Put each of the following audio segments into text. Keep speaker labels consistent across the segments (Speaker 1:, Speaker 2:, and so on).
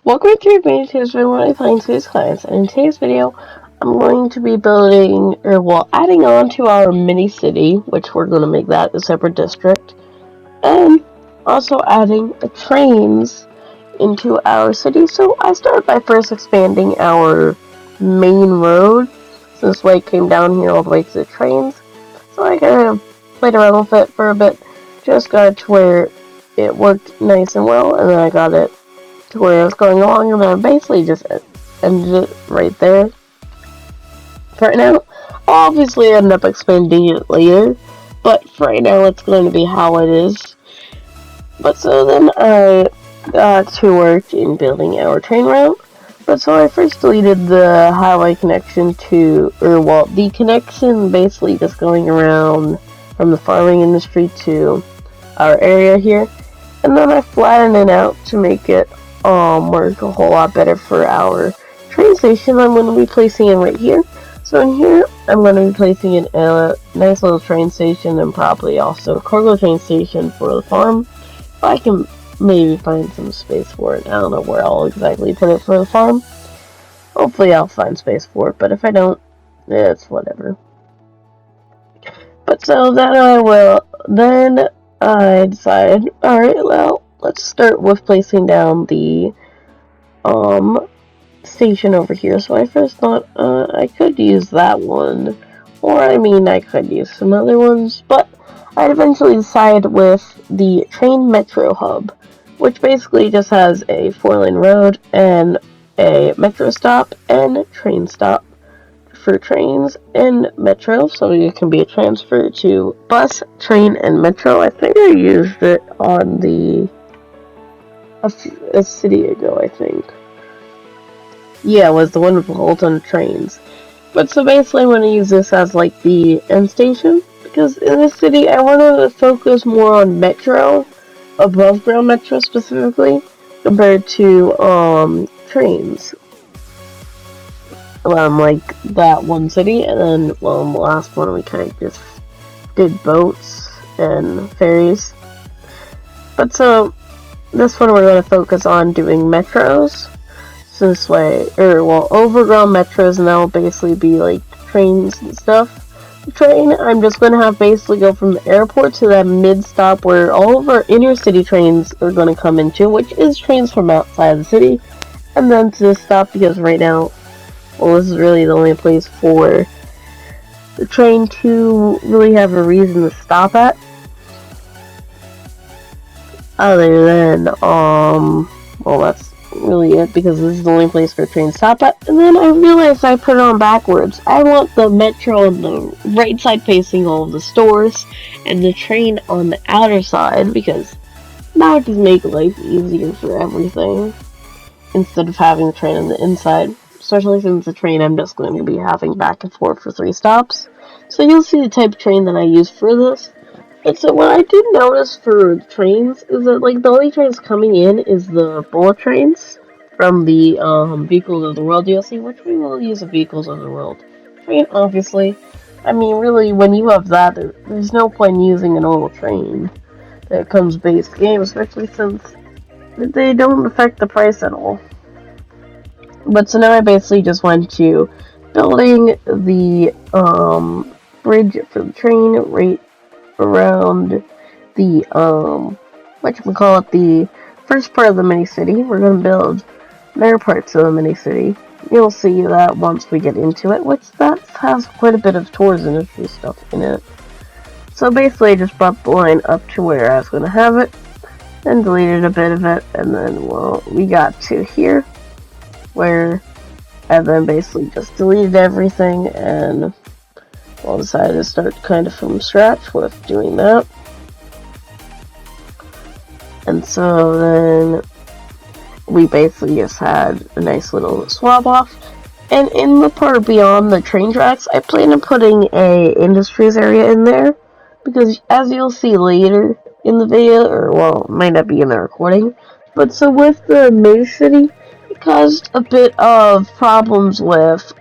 Speaker 1: Welcome to today's video where I find skylines, and in today's video I'm going to be building, adding on to our mini city, which we're going to make that a separate district, and also adding trains into our city. So I started by first expanding our main road, so this way it came down here all the way to the trains. So I kind of played around with it for a bit, just got it to where it worked nice and well, and then I got it to where it was going along, and then I basically just ended it right there. For right now, I'll obviously end up expanding it later, but for right now it's going to be how it is. But so then I got to work in building our train route. But so I first deleted the highway connection the connection basically just going around from the farming industry to our area here. And then I flattened it out to make it work a whole lot better for our train station. I'm going to be placing it right here. So in here, I'm going to be placing it in a nice little train station and probably also a cargo train station for the farm. I can maybe find some space for it. I don't know where I'll exactly put it for the farm. Hopefully I'll find space for it, but if I don't, it's whatever. But so then I decided, alright, well, let's start with placing down the station over here. So I first thought I could use that one, or I could use some other ones, but I'd eventually decide with the train metro hub, which basically just has a 4-lane road and a metro stop and train stop for trains and metro, so it can be a transfer to bus, train, and metro. I think I used it on a city ago, I think. Yeah, it was the one with the whole ton of trains. But so basically I'm going to use this as like the end station, because in this city I want to focus more on metro, above ground metro specifically, compared to trains. Like that one city, and then the last one we kind of just did boats and ferries. But so this one we're going to focus on doing metros. So this way, overground metros, and that will basically be like trains and stuff. The train, I'm just going to have basically go from the airport to that mid-stop where all of our inner city trains are going to come into, which is trains from outside of the city, and then to this stop, because right now, this is really the only place for the train to really have a reason to stop at. Other than, that's really it, because this is the only place for trains to stop at. And then I realized I put it on backwards. I want the metro on the right side facing all of the stores, and the train on the outer side, because that would just make life easier for everything, instead of having the train on the inside. Especially since the train I'm just going to be having back and forth for 3 stops. So you'll see the type of train that I use for this. And so what I did notice for trains is that like the only trains coming in is the bullet trains from the Vehicles of the World DLC, which we will use the Vehicles of the World train, obviously. Really, when you have that, there's no point in using a normal train that comes base game, especially since they don't affect the price at all. But so now I basically just went to building the bridge for the train right around the the first part of the mini city. We're gonna build other parts of the mini city. You'll see that once we get into it, which that has quite a bit of tours industry stuff in it. So basically I just brought the line up to where I was gonna have it, and deleted a bit of it, and then we got to here, where I then basically just deleted everything and decided to start kind of from scratch with doing that. And so then we basically just had a nice little swap off. And in the part beyond the train tracks, I plan on putting a industries area in there, because as you'll see later in the video, or it might not be in the recording, but so with the main city, caused a bit of problems with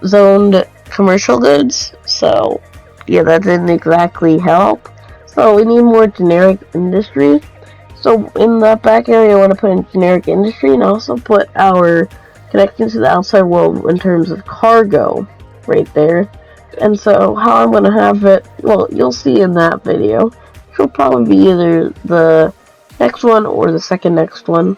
Speaker 1: zoned commercial goods, so yeah, that didn't exactly help. So we need more generic industry. So in that back area, I want to put in generic industry and also put our connection to the outside world in terms of cargo right there. And so how I'm going to have it, well, you'll see in that video. Which will probably be either the next one or the second next one.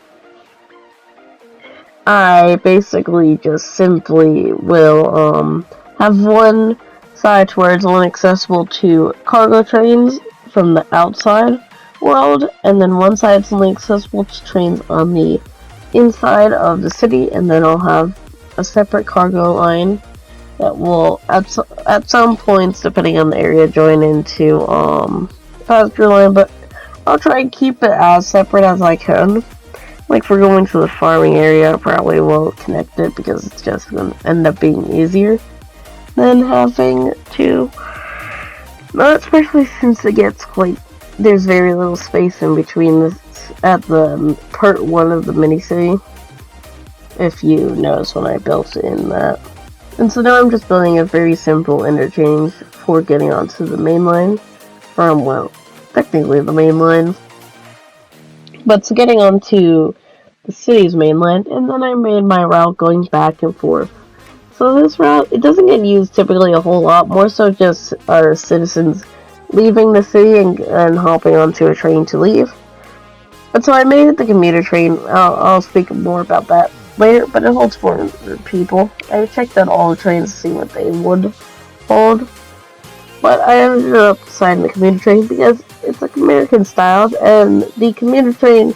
Speaker 1: I basically just simply will have one side where it's only accessible to cargo trains from the outside world, and then one side is only accessible to trains on the inside of the city, and then I'll have a separate cargo line that will at some points, depending on the area, join into passenger line, but I'll try and keep it as separate as I can. Like, if we're going to the farming area, I probably won't connect it because it's just going to end up being easier than having to. Not especially since it gets quite. There's very little space in between this at the part 1 of the mini city. If you notice when I built in that. And so now I'm just building a very simple interchange for getting onto the main line. From, well, technically the main line. But so getting onto the city's mainland, and then I made my route going back and forth. So this route, it doesn't get used typically a whole lot, more so just our citizens leaving the city and hopping onto a train to leave. But so I made it the commuter train. I'll speak more about that later, but it holds 400 people. I checked out all the trains to see what they would hold. But I ended up deciding the commuter train because it's like American style, and the commuter train,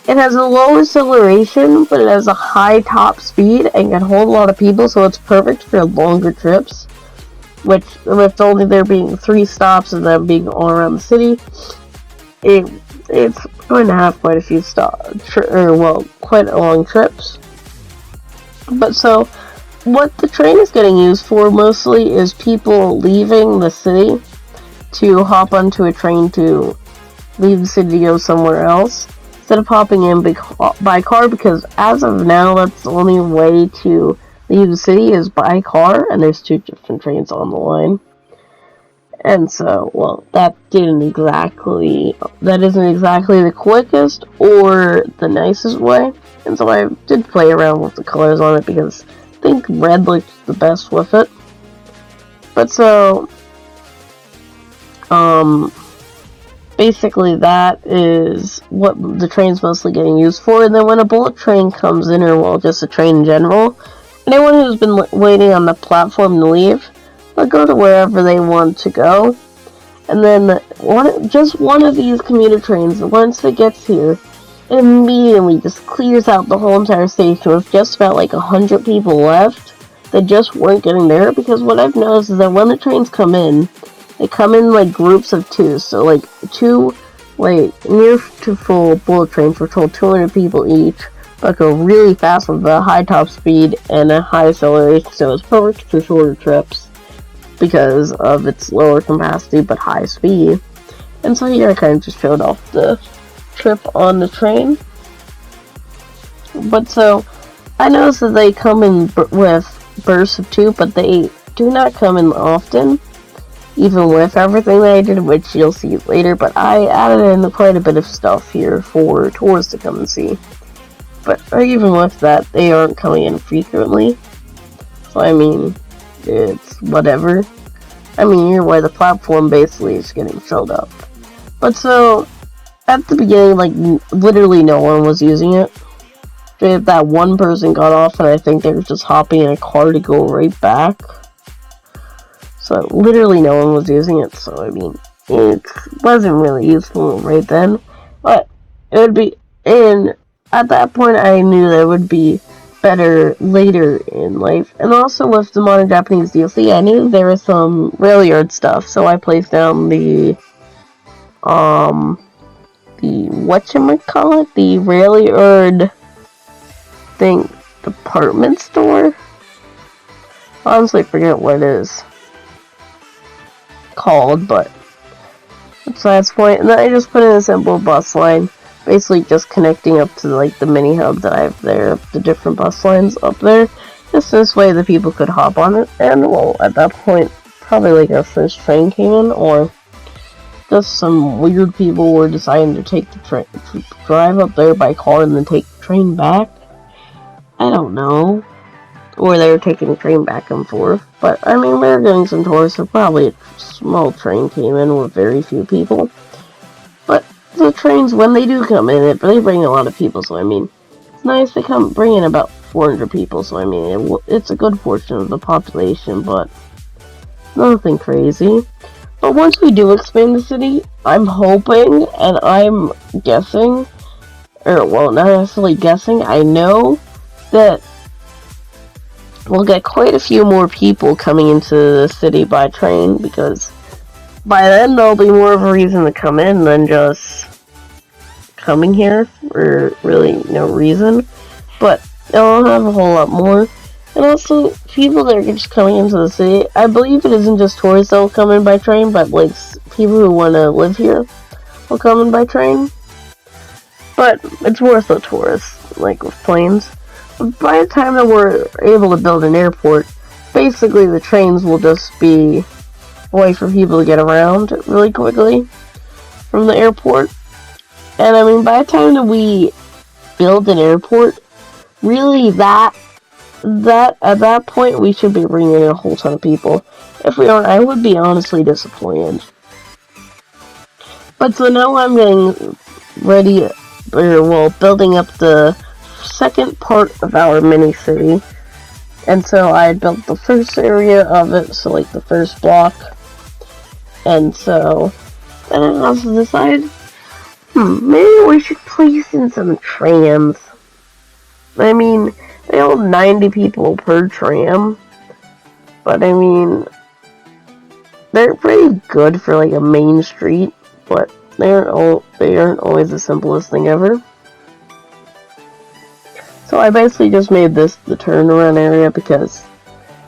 Speaker 1: it has a low acceleration, but it has a high top speed and can hold a lot of people, so it's perfect for longer trips. Which, with only there being 3 stops and them being all around the city, it's going to have quite a few quite long trips. But so, what the train is getting used for mostly is people leaving the city to hop onto a train to leave the city to go somewhere else instead of hopping in by car, because as of now that's the only way to leave the city is by car, and there's 2 different trains on the line. And so, well, that isn't exactly the quickest or the nicest way, and so I did play around with the colors on it because I think red looks the best with it. But so, basically that is what the train's mostly getting used for. And then when a bullet train comes in, or well, just a train in general, anyone who's been waiting on the platform to leave, they'll go to wherever they want to go. And then just one of these commuter trains, once it gets here, it immediately just clears out the whole entire station with just about like 100 people left that just weren't getting there. Because what I've noticed is that when the trains come in, they come in like groups of 2. So like 2 near to full bullet trains were told 200 people each, but go really fast with a high top speed and a high acceleration, so it's perfect for shorter trips because of its lower capacity but high speed. And so here I kind of just showed off the trip on the train. But so I noticed that they come in with bursts of 2, but they do not come in often, even with everything that I did, which you'll see later. But I added in quite a bit of stuff here for tourists to come and see. But even with that, they aren't coming in frequently. So I mean, it's whatever. I mean, either way, the platform basically is getting filled up. But so, at the beginning, like, literally no one was using it. That one person got off, and I think they were just hopping in a car to go right back. So, literally no one was using it, so I mean, it wasn't really useful right then. But, it would be, and at that point I knew that it would be better later in life. And also with the Modern Japanese DLC, I knew there was some rail yard stuff, so I placed down the whatchamacallit, the rail yard thing, department store? Honestly, forget what it is called, but besides the point. And then I just put in a simple bus line, basically just connecting up to like the mini hub that I have there, the different bus lines up there, just this way the people could hop on it. And well, at that point, probably like our first train came in, or just some weird people were deciding to take the train, drive up there by car and then take the train back. I don't know. Or they were taking the train back and forth. But, I mean, we were getting some tourists, so probably a small train came in with very few people. But the trains, when they do come in, they bring a lot of people, so I mean, it's nice to bring in about 400 people, so I mean, it's a good portion of the population, but nothing crazy. But once we do expand the city, I'm hoping, and I'm guessing, or well, not necessarily guessing, I know that we'll get quite a few more people coming into the city by train, because by then there'll be more of a reason to come in than just coming here for really no reason. But they'll have a whole lot more. And also, people that are just coming into the city, I believe it isn't just tourists that will come in by train, but like people who want to live here will come in by train. But it's worth a tourist, like with planes. But by the time that we're able to build an airport, basically the trains will just be a way for people to get around really quickly from the airport. And I mean, by the time that we build an airport, really at that point we should be bringing in a whole ton of people. If we aren't, I would be honestly disappointed. But so now I'm getting ready, building up the second part of our mini city. And so I built the first area of it, so like the first block. And so then I also decided, maybe we should place in some trams. I mean, they hold 90 people per tram, but I mean, they're pretty good for like a main street, but they aren't always the simplest thing ever. So I basically just made this the turnaround area because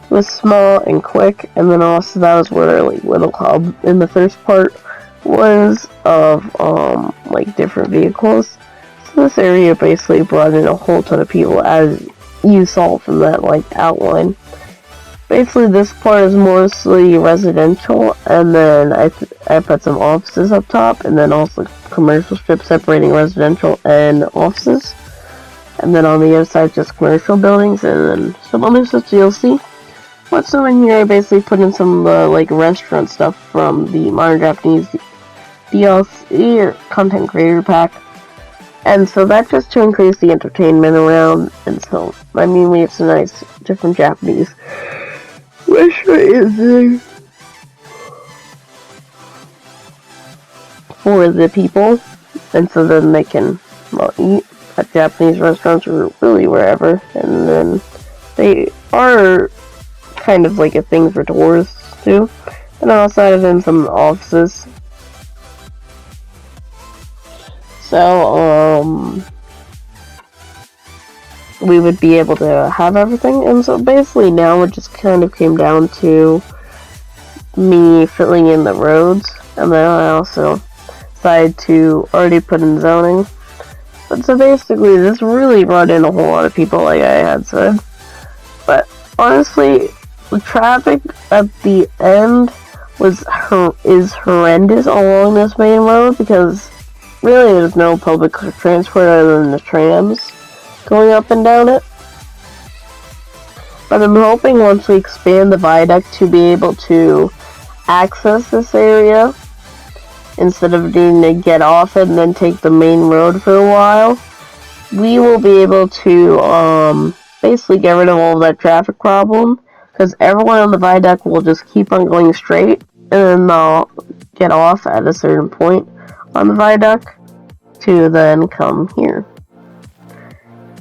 Speaker 1: it was small and quick, and then also that was where our like little hub in the first part was of like different vehicles. So this area basically brought in a whole ton of people, as you saw from that like outline. Basically this part is mostly residential, and then I put some offices up top, and then also commercial strips separating residential and offices. And then on the other side just commercial buildings, and then some other stuff you'll see. What's so in here, I basically put in some like restaurant stuff from the Modern Japanese DLC or content creator pack. And so that's just to increase the entertainment around. And so, I mean, we have some nice different Japanese restaurants for the people. And so then they can, eat at Japanese restaurants or really wherever. And then they are kind of like a thing for tourists too. And I also added in some offices. So, we would be able to have everything. And so basically now it just kind of came down to me filling in the roads. And then I also decided to already put in zoning. But so basically this really brought in a whole lot of people, like I had said. But honestly, the traffic at the end is horrendous along this main road, because really there's no public transport other than the trams going up and down it. But I'm hoping once we expand the viaduct to be able to access this area instead of needing to get off it and then take the main road for a while. We will be able to basically get rid of all of that traffic problem, because everyone on the viaduct will just keep on going straight, and then they'll get off at a certain point on the viaduct to then come here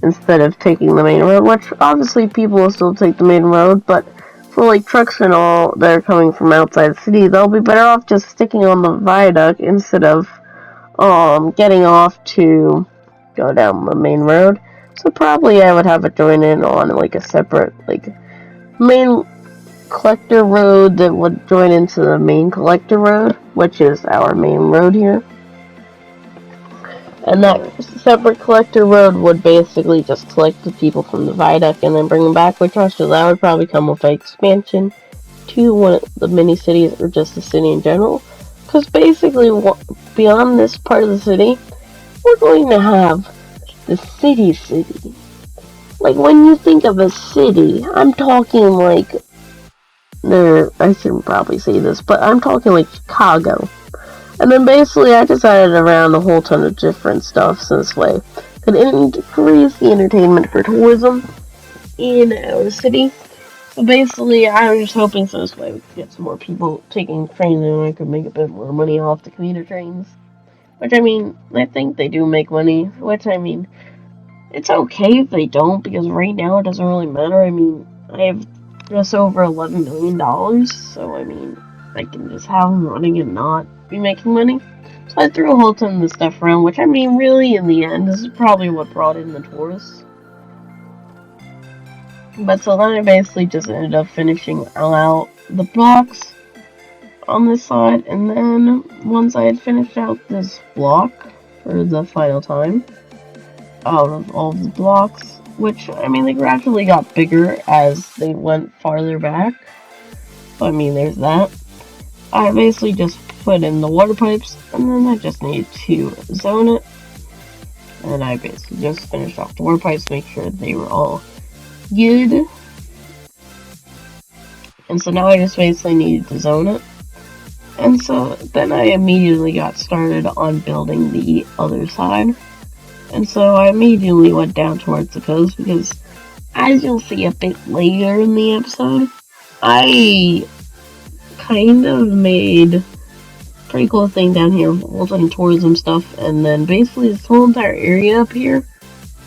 Speaker 1: instead of taking the main road, which obviously people will still take the main road, but for like trucks and all that are coming from outside the city, they'll be better off just sticking on the viaduct instead of getting off to go down the main road. So probably I would have it join in on like a separate like main collector road that would join into the main collector road, which is our main road here. And that separate collector road would basically just collect the people from the viaduct and then bring them back, which also that would probably come with an expansion to one of the mini cities or just the city in general. Because basically, beyond this part of the city, we're going to have the city. Like, when you think of a city, I'm talking like, I shouldn't probably say this, but I'm talking like Chicago. And then basically I decided around a whole ton of different stuff so this way could increase the entertainment for tourism in our city. So basically I was just hoping so this way we could get some more people taking trains and I could make a bit more money off the commuter trains. Which I mean, I think they do make money, which I mean, it's okay if they don't because right now it doesn't really matter. I mean, I have just over $11 million, so I mean, I can just have them running and not be making money. So I threw a whole ton of this stuff around, which I mean, really, in the end, this is probably what brought in the tourists. But so then I basically just ended up finishing out the blocks on this side, and then once I had finished out this block for the final time, out of all the blocks, which, I mean, they gradually got bigger as they went farther back. So, I mean, there's that. I basically just put in the water pipes, and then I just need to zone it. And I basically just finished off the water pipes, make sure they were all good. And so now I just basically needed to zone it. And so then I immediately got started on building the other side. And so I immediately went down towards the coast because, as you'll see a bit later in the episode, I kind of made a pretty cool thing down here, all some tourism stuff, and then basically this whole entire area up here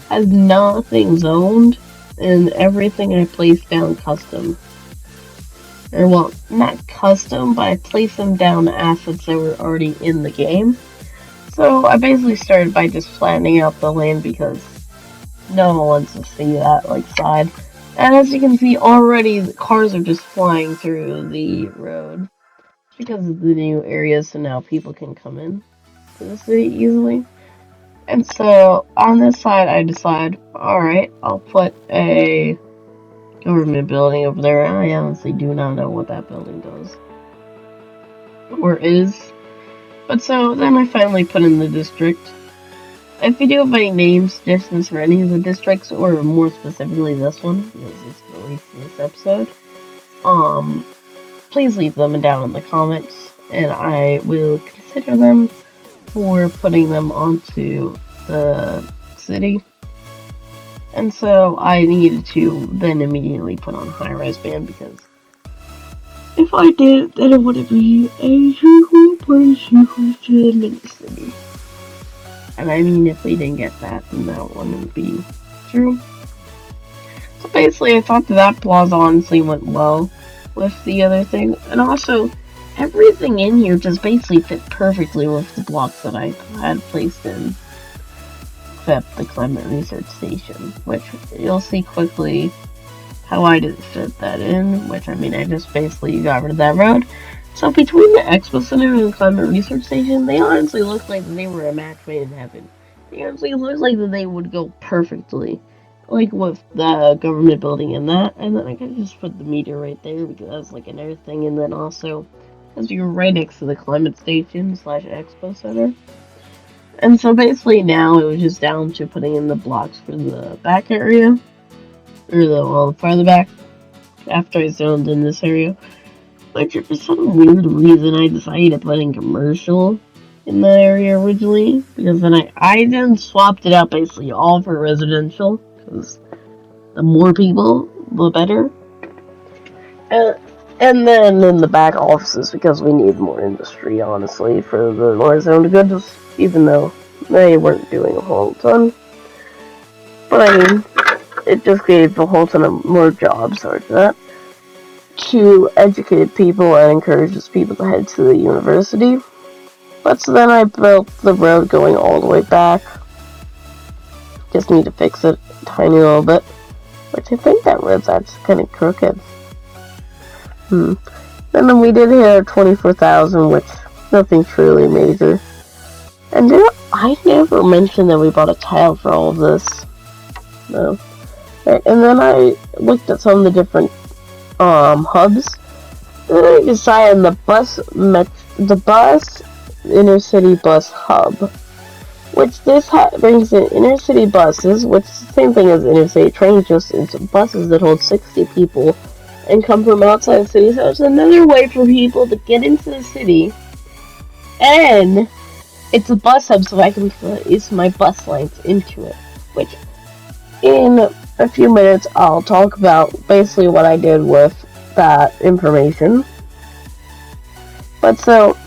Speaker 1: has nothing zoned, and everything I placed down custom. Or, well, not custom, but I placed them down assets that were already in the game. So I basically started by just flattening out the land because no one wants to see that like side. And as you can see already, the cars are just flying through the road because of the new areas, so now people can come in to the city easily. And so on this side I decide, alright, I'll put a government building over there. I honestly do not know what that building does or is. But so then I finally put in the district. If you do have any name suggestions for any of the districts, or more specifically this one, because it's released in this episode, please leave them down in the comments, and I will consider them for putting them onto the city. And so I needed to then immediately put on high-rise band because if I did, then it wouldn't be a super mini city. And I mean, if we didn't get that, then that wouldn't be true. So basically, I thought that plaza honestly went well with the other thing. And also, everything in here just basically fit perfectly with the blocks that I had placed in. Except the climate research station, which you'll see quickly how I didn't fit that in, which I mean, I just basically got rid of that road. So between the Expo Center and the Climate Research Station, they honestly looked like they were a match made in heaven. They honestly looked like that they would go perfectly, like with the government building and that. And then I could just put the meter right there because that's like another thing. And then also, because you're right next to the Climate Station / Expo Center. And so basically now it was just down to putting in the blocks for the back area. Or the farther back, after I zoned in this area. But for some weird reason, I decided to put in commercial in that area originally. Because then I then swapped it out basically all for residential. Because the more people, the better. And then in the back offices, because we need more industry, honestly, for the more zoned goods. Even though they weren't doing a whole ton. But I mean, it just gave a whole ton of more jobs towards that to educate people and encourages people to head to the university. But so then I built the road going all the way back. Just need to fix it a tiny little bit, which I think that road's actually kind of crooked. Then we did hit 24,000, which nothing truly major. And I never mentioned that we bought a tile for all of this. No. And then I looked at some of the different hubs. And then I decided the bus the bus, inner city bus hub, which this hub brings in inner city buses, which is the same thing as inner city trains, just it's buses that hold 60 people and come from outside the city. So it's another way for people to get into the city, and it's a bus hub, so I can place my bus lines into it, which in a few minutes I'll talk about basically what I did with that information. But so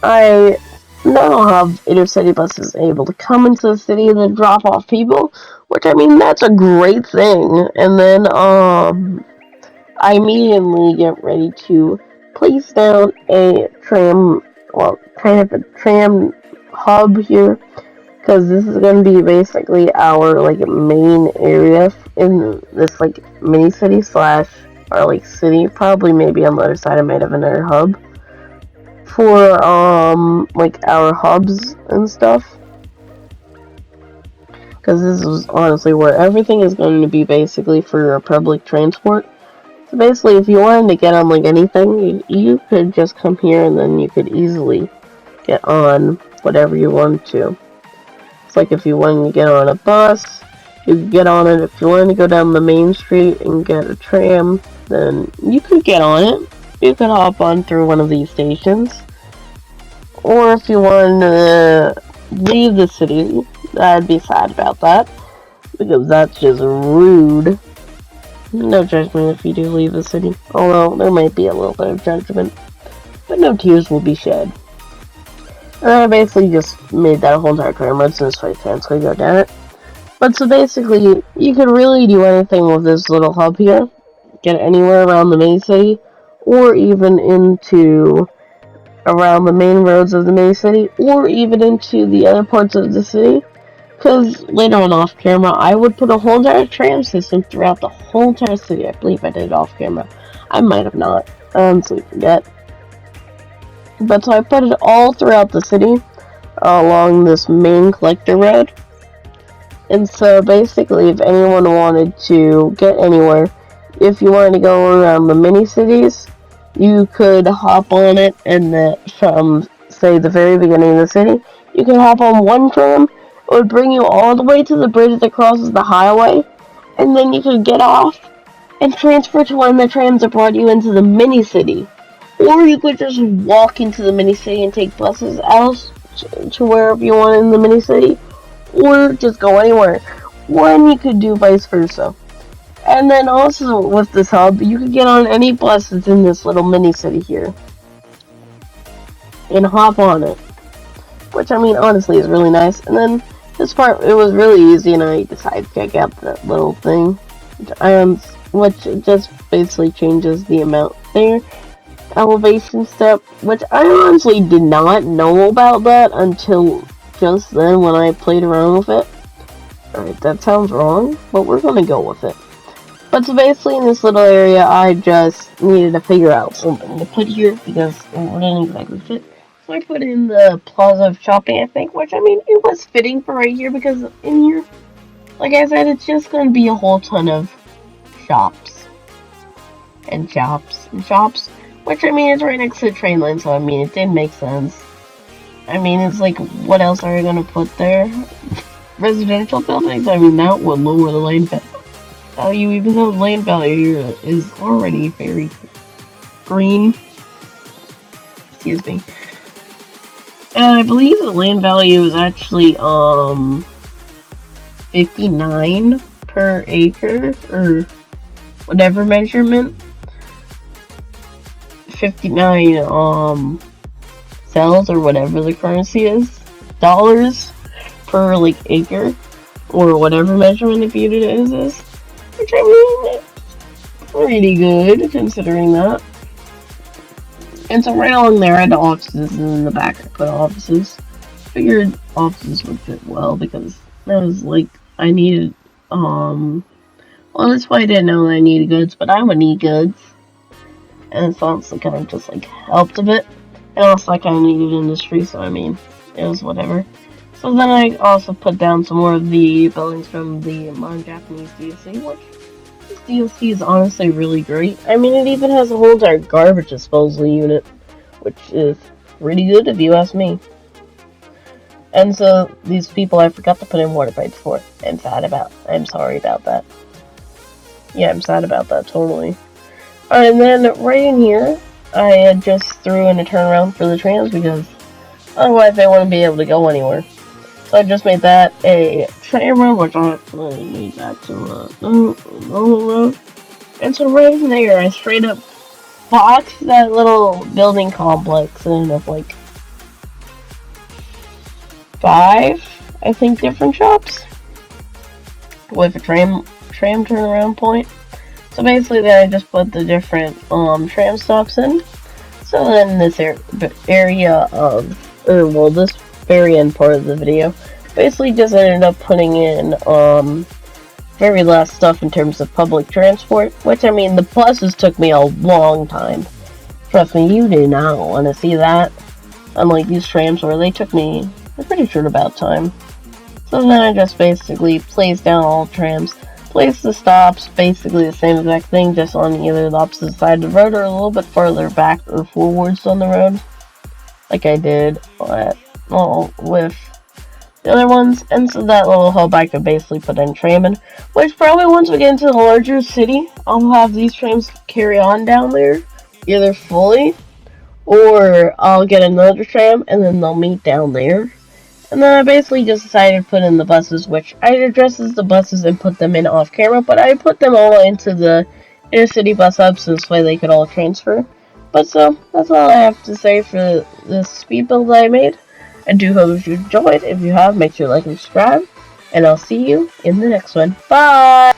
Speaker 1: I now have inner city buses able to come into the city and then drop off people, which I mean that's a great thing. And then I immediately get ready to place down a tram, well, kind of a tram hub here, because this is going to be basically our like main area in this like mini city slash our like city. Probably maybe on the other side I might have another hub for like our hubs and stuff, because this is honestly where everything is going to be basically for your public transport. So basically, if you wanted to get on like anything, you could just come here and then you could easily get on whatever you wanted to. It's like if you wanted to get on a bus, you could get on it. If you wanted to go down the main street and get a tram, then you could get on it. You could hop on through one of these stations. Or if you wanted to leave the city, I'd be sad about that, because that's just rude. No judgment if you do leave the city, although there might be a little bit of judgment, but no tears will be shed. And I basically just made that whole entire tram road so I can go down it. But so basically, you could really do anything with this little hub here. Get anywhere around the main city, or even into around the main roads of the main city, or even into the other parts of the city. Because later on off camera, I would put a whole entire tram system throughout the whole entire city. I believe I did it off camera. I might have not. I honestly forget. But so I put it all throughout the city, along this main collector road. And so basically, if anyone wanted to get anywhere, if you wanted to go around the mini cities, you could hop on it, and from, say, the very beginning of the city, you could hop on one tram. It would bring you all the way to the bridge that crosses the highway, and then you could get off and transfer to one of the trams that brought you into the mini city. Or you could just walk into the mini city and take buses out to wherever you want in the mini city, or just go anywhere. Or you could do vice versa. And then also with this hub, you could get on any bus that's in this little mini city here and hop on it, which I mean honestly is really nice. And then this part, it was really easy, and I decided to check out that little thing, which just basically changes the amount there. Elevation step, which I honestly did not know about that until just then when I played around with it. Alright, that sounds wrong, but we're gonna go with it. But so basically in this little area, I just needed to figure out something to put here, because it wouldn't exactly fit. So I put in the plaza of shopping, I think, which I mean, it was fitting for right here, because in here, like I said, it's just gonna be a whole ton of shops. And shops. And shops. Which, I mean, it's right next to the train line, so I mean, it did make sense. I mean, it's like, what else are you gonna put there? Residential buildings? I mean, that would lower the land value, even though the land value here is already very green. Excuse me. And I believe the land value is actually, 59 per acre, or whatever measurement. 59 cells, or whatever the currency is, dollars per like acre, or whatever measurement of unit it is, which I mean, it's pretty good considering that. And so right along there I had the offices, and in the back I put offices. Figured offices would fit well, because that was like, I needed, well, that's why I didn't know that I needed goods, but I would need goods. And it's honestly kind of just like helped a bit. And also I kind of needed industry, so I mean, it was whatever. So then I also put down some more of the buildings from the modern Japanese DLC, which this DLC is honestly really great. I mean, it even has a whole entire garbage disposal unit, which is pretty good if you ask me. And so these people I forgot to put in water pipes for. I'm sorry about that. Yeah, I'm sad about that, totally. And then right in here, I just threw in a turnaround for the trams because otherwise they wouldn't be able to go anywhere. So I just made that a tram road, which I actually made that to a normal road. And so right in there, I straight up boxed that little building complex in of like 5, I think, different shops with a tram turnaround point. So basically, then I just put the different tram stops in. So then this area of, this very end part of the video, basically just ended up putting in very last stuff in terms of public transport. Which, I mean, the buses took me a long time. Trust me, you do not want to see that. Unlike these trams where they took me a pretty short amount of time. So then I just basically placed down all the trams. Place the stops, basically the same exact thing, just on either the opposite side of the road or a little bit farther back or forwards on the road. Like I did with the other ones. And so that little hub I could basically put in tramming. Which probably once we get into the larger city, I'll have these trams carry on down there. Either fully, or I'll get another tram and then they'll meet down there. And then I basically just decided to put in the buses, which I addresses the buses and put them in off camera, but I put them all into the inner city bus hub so this way they could all transfer. But so, that's all I have to say for this speed build that I made. I do hope you enjoyed. If you have, make sure to like and subscribe. And I'll see you in the next one. Bye!